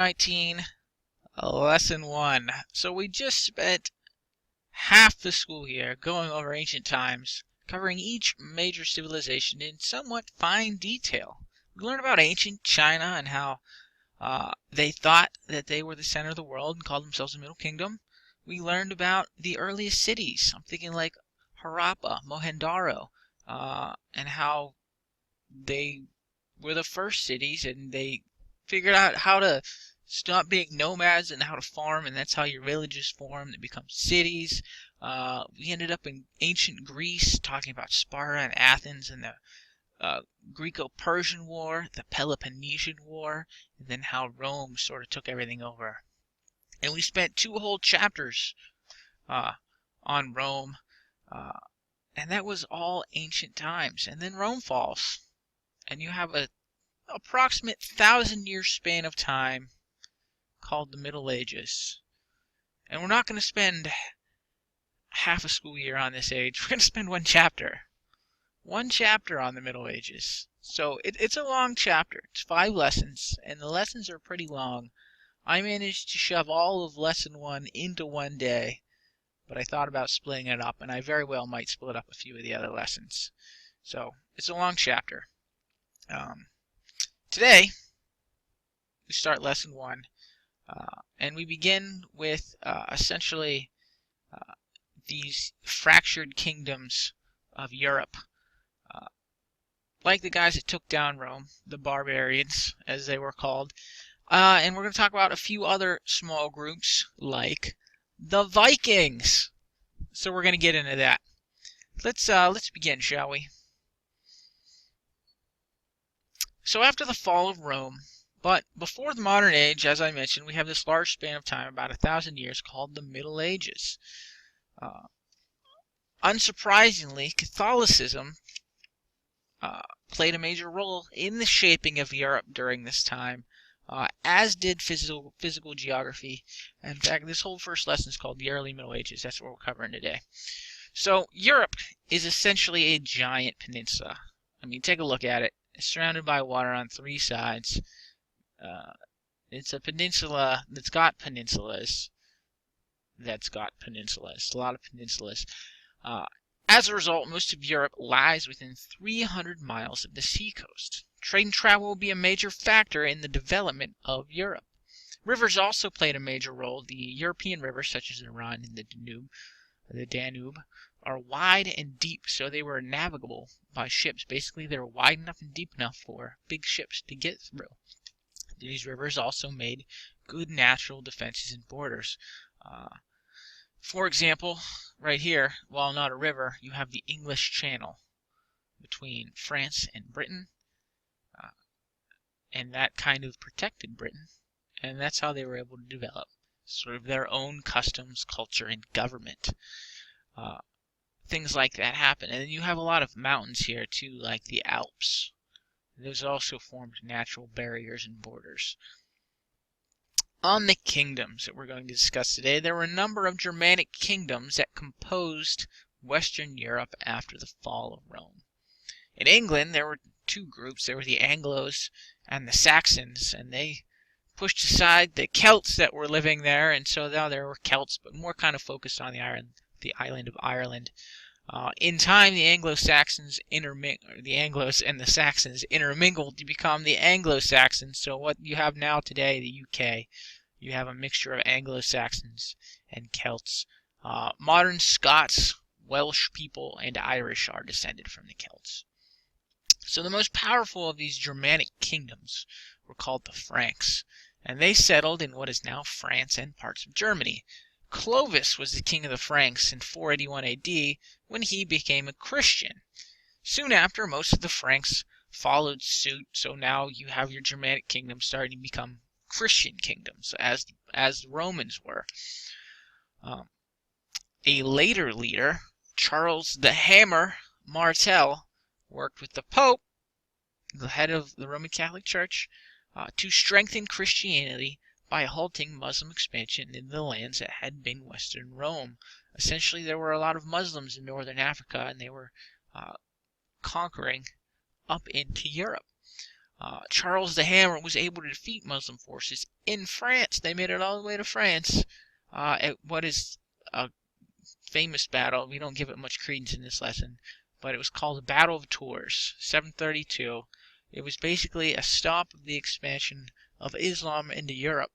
Ch19 Lesson 1. So we just spent half the school year going over ancient times, covering each major civilization in somewhat fine detail. We learned about ancient China and how they thought that they were the center of the world and called themselves the Middle Kingdom. We learned about the earliest cities. I'm thinking like Harappa, Mohenjo, and how they were the first cities and they figured out how to stop being nomads and how to farm, and that's how your villages form. They become cities. We ended up in ancient Greece talking about Sparta and Athens and the Greco-Persian War, the Peloponnesian War, and then how Rome sort of took everything over. And we spent 2 whole chapters on Rome, and that was all ancient times. And then Rome falls, and you have a approximate 1,000-year span of time called the Middle Ages. And we're not going to spend half a school year on this age. We're going to spend one chapter on the Middle Ages. So it's a long chapter. It's 5 lessons, and the lessons are pretty long. I managed to shove all of lesson 1 into one day, but I thought about splitting it up, and I very well might split up a few of the other lessons. So it's a long chapter. Today, we start lesson 1, and we begin with essentially these fractured kingdoms of Europe. Like the guys that took down Rome, the barbarians, as they were called. And we're going to talk about a few other small groups, like the Vikings. So we're going to get into that. Let's begin, shall we? So after the fall of Rome, but before the modern age, as I mentioned, we have this large span of time, about 1,000 years, called the Middle Ages. Unsurprisingly, Catholicism played a major role in the shaping of Europe during this time, as did physical geography. In fact, this whole first lesson is called the Early Middle Ages. That's what we're covering today. So Europe is essentially a giant peninsula. I mean, take a look at it. It's surrounded by water on 3 sides. It's a peninsula that's got peninsulas. A lot of peninsulas. As a result, most of Europe lies within 300 miles of the seacoast. Trade and travel will be a major factor in the development of Europe. Rivers also played a major role. The European rivers, such as the Rhine and the Danube, are wide and deep, so they were navigable by ships. Basically, they were wide enough and deep enough for big ships to get through. These rivers also made good natural defenses and borders. For example, right here, while not a river, you have the English Channel between France and Britain, and that kind of protected Britain, and that's how they were able to develop sort of their own customs, culture, and government. Things like that happen. And then you have a lot of mountains here too, like the Alps. Those also formed natural barriers and borders. On the kingdoms that we're going to discuss today, there were a number of Germanic kingdoms that composed Western Europe after the fall of Rome. In England, there were 2 groups. There were the Anglos and the Saxons, and they pushed aside the Celts that were living there, and so now there were Celts, but more kind of focused on the island of Ireland. In time, the Anglos and the Saxons intermingled to become the Anglo-Saxons. So what you have now today, the UK, you have a mixture of Anglo-Saxons and Celts. Modern Scots, Welsh people, and Irish are descended from the Celts. So the most powerful of these Germanic kingdoms were called the Franks, and they settled in what is now France and parts of Germany. Clovis was the king of the Franks in 481 AD when he became a Christian. Soon after, most of the Franks followed suit, so now you have your Germanic kingdom starting to become Christian kingdoms, as the Romans were. A later leader, Charles the Hammer Martel, worked with the Pope, the head of the Roman Catholic Church, to strengthen Christianity by halting Muslim expansion in the lands that had been Western Rome. Essentially, there were a lot of Muslims in northern Africa, and they were conquering up into Europe. Charles the Hammer was able to defeat Muslim forces in France. They made it all the way to France at what is a famous battle. We don't give it much credence in this lesson, but it was called the Battle of Tours, 732. It was basically a stop of the expansion of Islam into Europe,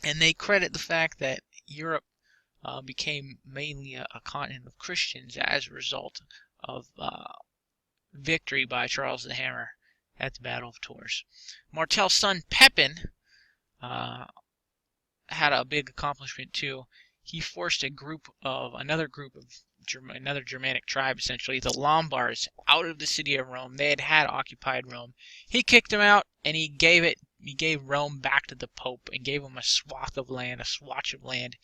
and they credit the fact that Europe became mainly a continent of Christians as a result of victory by Charles the Hammer at the Battle of Tours. Martel's son Pepin had a big accomplishment too. He forced another Germanic tribe, essentially, the Lombards, out of the city of Rome. They had occupied Rome. He kicked them out, and he gave Rome back to the Pope and gave him a swatch of land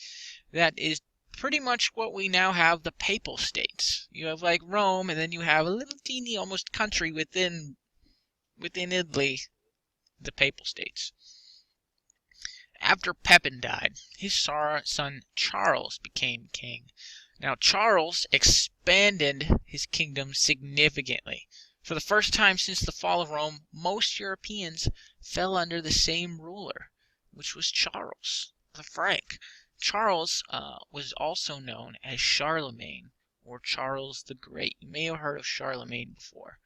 that is pretty much what we now have, the Papal States. You have like Rome, and then you have a little teeny almost country within Italy, the Papal States. After Pepin died, his son Charles became king. Now Charles expanded his kingdom significantly. For the first time since the fall of Rome, most Europeans fell under the same ruler, which was Charles the Frank. Charles was also known as Charlemagne, or Charles the Great. You may have heard of Charlemagne before.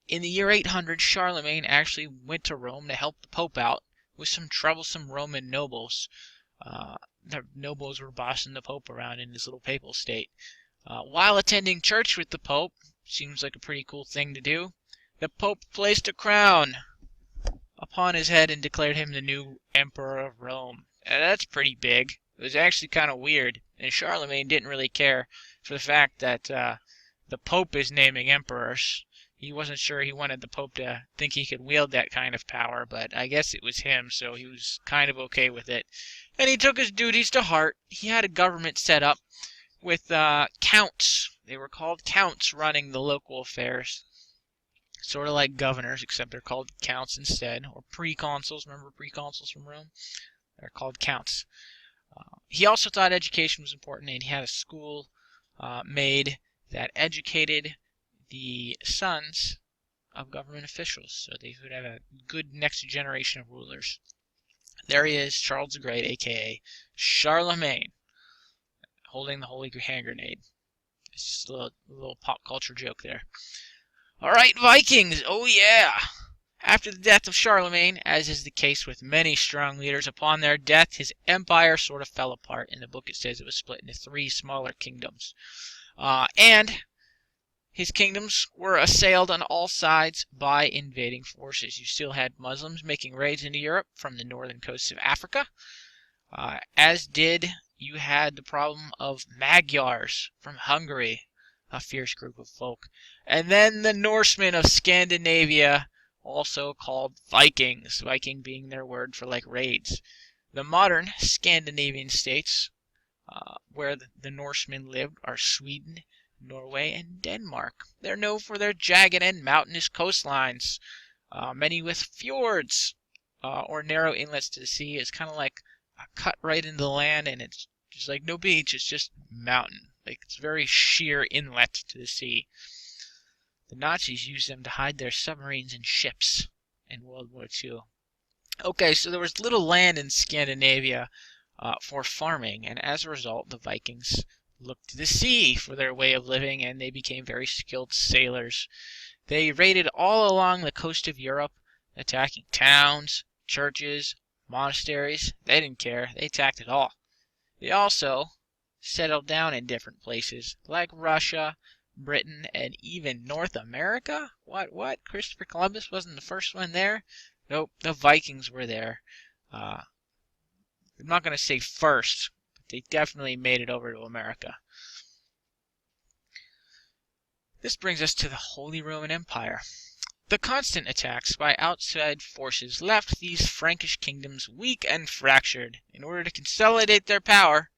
In the year 800, Charlemagne actually went to Rome to help the Pope out with some troublesome Roman nobles. The nobles were bossing the Pope around in his little papal state. While attending church with the Pope, seems like a pretty cool thing to do, the Pope placed a crown upon his head and declared him the new Emperor of Rome. That's pretty big. It was actually kind of weird, and Charlemagne didn't really care for the fact that the Pope is naming emperors. He wasn't sure he wanted the Pope to think he could wield that kind of power, but I guess it was him, so he was kind of okay with it. And he took his duties to heart. He had a government set up with counts. They were called counts running the local affairs. Sort of like governors, except they're called counts instead, or preconsuls. Remember preconsuls from Rome? They're called counts. He also thought education was important, and he had a school made that educated the sons of government officials, so they would have a good next generation of rulers. There he is, Charles the Great, aka Charlemagne, holding the holy hand grenade. It's just a little pop culture joke there. Alright, Vikings, oh yeah! After the death of Charlemagne, as is the case with many strong leaders, upon their death his empire sort of fell apart. In the book it says it was split into 3 smaller kingdoms. And his kingdoms were assailed on all sides by invading forces. You still had Muslims making raids into Europe from the northern coasts of Africa, as did you had the problem of Magyars from Hungary, a fierce group of folk, and then the Norsemen of Scandinavia, also called Vikings, Viking being their word for like raids. The modern Scandinavian states, where the Norsemen lived, are Sweden, Norway, and Denmark. They're known for their jagged and mountainous coastlines, many with fjords or narrow inlets to the sea. It's kind of like a cut right into the land, and it's just like no beach, it's just mountain. Like it's very sheer inlet to the sea. The Nazis used them to hide their submarines and ships in World War II. Okay, so there was little land in Scandinavia for farming, and as a result, the Vikings looked to the sea for their way of living, and they became very skilled sailors. They raided all along the coast of Europe, attacking towns, churches, monasteries. They didn't care. They attacked it all. They also settled down in different places, like Russia, Britain, and even North America? What? Christopher Columbus wasn't the first one there? Nope, the Vikings were there. I'm not going to say first, but they definitely made it over to America. This brings us to the Holy Roman Empire. The constant attacks by outside forces left these Frankish kingdoms weak and fractured. In order to consolidate their power,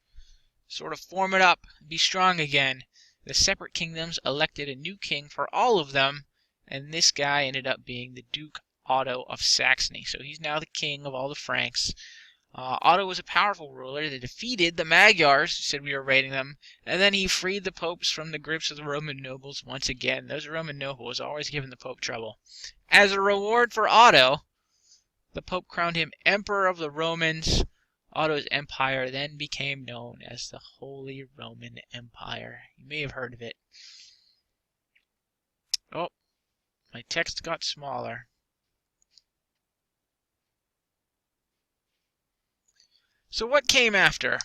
sort of form it up, be strong again, the separate kingdoms elected a new king for all of them, and this guy ended up being the Duke Otto of Saxony. So he's now the king of all the Franks. Otto was a powerful ruler that defeated the Magyars, who said we were raiding them, and then he freed the popes from the grips of the Roman nobles once again. Those Roman nobles always giving the pope trouble. As a reward for Otto, the pope crowned him Emperor of the Romans. Otto's empire then became known as the Holy Roman Empire. You may have heard of it. Oh, my text got smaller. So what came after?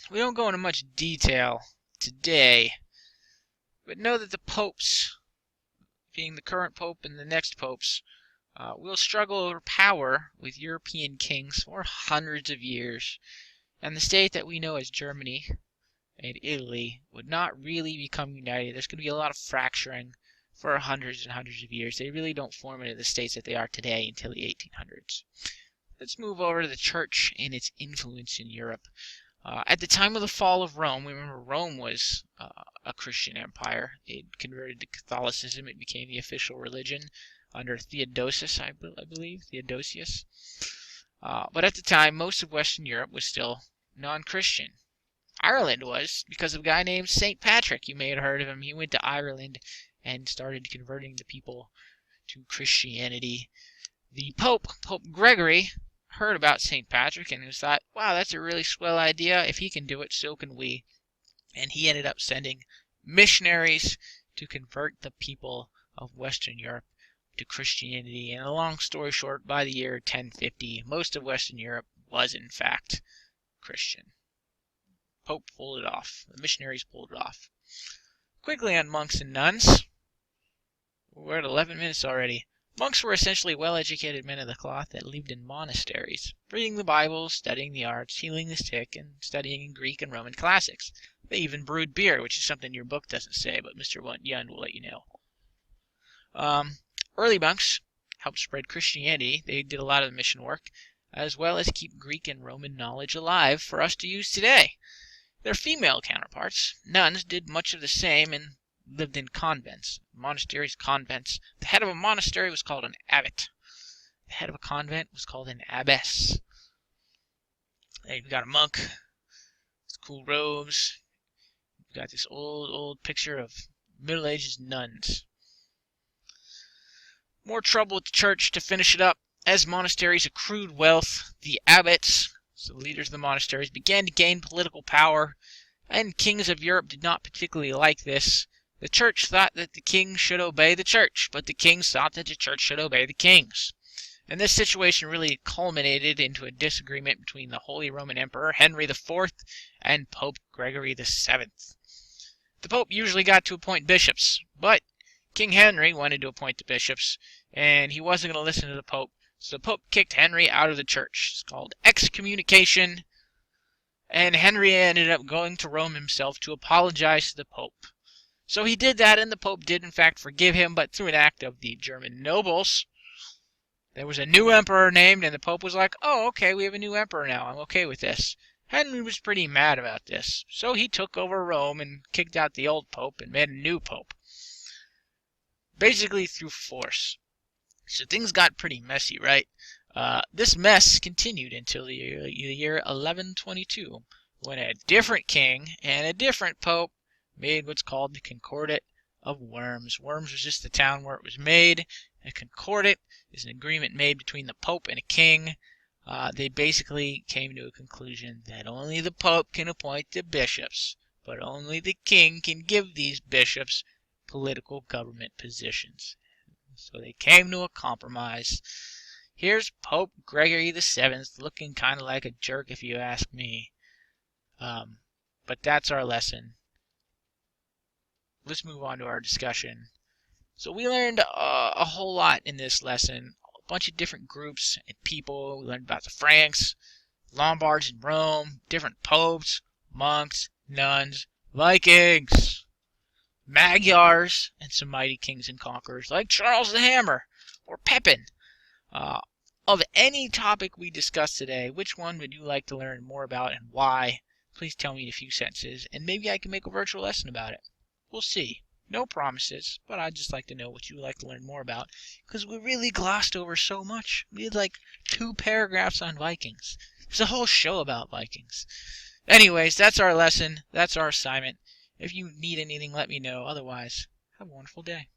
We don't go into much detail today, but know that the popes, being the current pope and the next popes, will struggle over power with European kings for hundreds of years, and the state that we know as Germany and Italy would not really become united. There's going to be a lot of fracturing for hundreds and hundreds of years. They really don't form into the states that they are today until the 1800s. Let's move over to the church and its influence in Europe. At the time of the fall of Rome, remember Rome was a Christian empire. It converted to Catholicism. It became the official religion under Theodosius, I believe, Theodosius. But at the time, most of Western Europe was still non-Christian. Ireland was, because of a guy named St. Patrick. You may have heard of him. He went to Ireland and started converting the people to Christianity. The Pope Gregory, heard about St. Patrick and thought, wow, that's a really swell idea. If he can do it, so can we. And he ended up sending missionaries to convert the people of Western Europe to Christianity. And a long story short, by the year 1050, most of Western Europe was in fact Christian. Pope pulled it off. The missionaries pulled it off. Quickly on monks and nuns. We're at 11 minutes already. Monks were essentially well-educated men of the cloth that lived in monasteries, reading the Bible, studying the arts, healing the sick, and studying Greek and Roman classics. They even brewed beer, which is something your book doesn't say, but Mr. Yund will let you know. Early monks helped spread Christianity. They did a lot of the mission work, as well as keep Greek and Roman knowledge alive for us to use today. Their female counterparts, nuns, did much of the same and lived in convents, monasteries, convents. The head of a monastery was called an abbot. The head of a convent was called an abbess. There you've got a monk. It's cool robes. You've got this old picture of Middle Ages nuns. More trouble with the church to finish it up. As monasteries accrued wealth, the abbots, so the leaders of the monasteries, began to gain political power, and kings of Europe did not particularly like this. The church thought that the king should obey the church, but the kings thought that the church should obey the kings. And this situation really culminated into a disagreement between the Holy Roman Emperor Henry IV and Pope Gregory VII. The Pope usually got to appoint bishops, but King Henry wanted to appoint the bishops, and he wasn't going to listen to the Pope, so the Pope kicked Henry out of the church. It's called excommunication, and Henry ended up going to Rome himself to apologize to the Pope. So he did that, and the Pope did in fact forgive him, but through an act of the German nobles. There was a new emperor named, and the Pope was like, oh, okay, we have a new emperor now. I'm okay with this. Henry was pretty mad about this, so he took over Rome and kicked out the old Pope and made a new Pope. Basically through force. So things got pretty messy, right? This mess continued until the year 1122, when a different king and a different Pope made what's called the Concordat of Worms. Worms was just the town where it was made. A Concordat is an agreement made between the Pope and a king. They basically came to a conclusion that only the Pope can appoint the bishops, but only the king can give these bishops political government positions. So they came to a compromise. Here's Pope Gregory VII looking kind of like a jerk if you ask me. But that's our lesson. Let's move on to our discussion. So we learned a whole lot in this lesson. A bunch of different groups and people. We learned about the Franks, Lombards in Rome, different popes, monks, nuns, Vikings, Magyars, and some mighty kings and conquerors like Charles the Hammer or Pepin. Of any topic we discussed today, which one would you like to learn more about and why? Please tell me in a few sentences, and maybe I can make a virtual lesson about it. We'll see. No promises, but I'd just like to know what you would like to learn more about, because we really glossed over so much. We had like 2 paragraphs on Vikings. There's a whole show about Vikings. Anyways, that's our lesson. That's our assignment. If you need anything, let me know. Otherwise, have a wonderful day.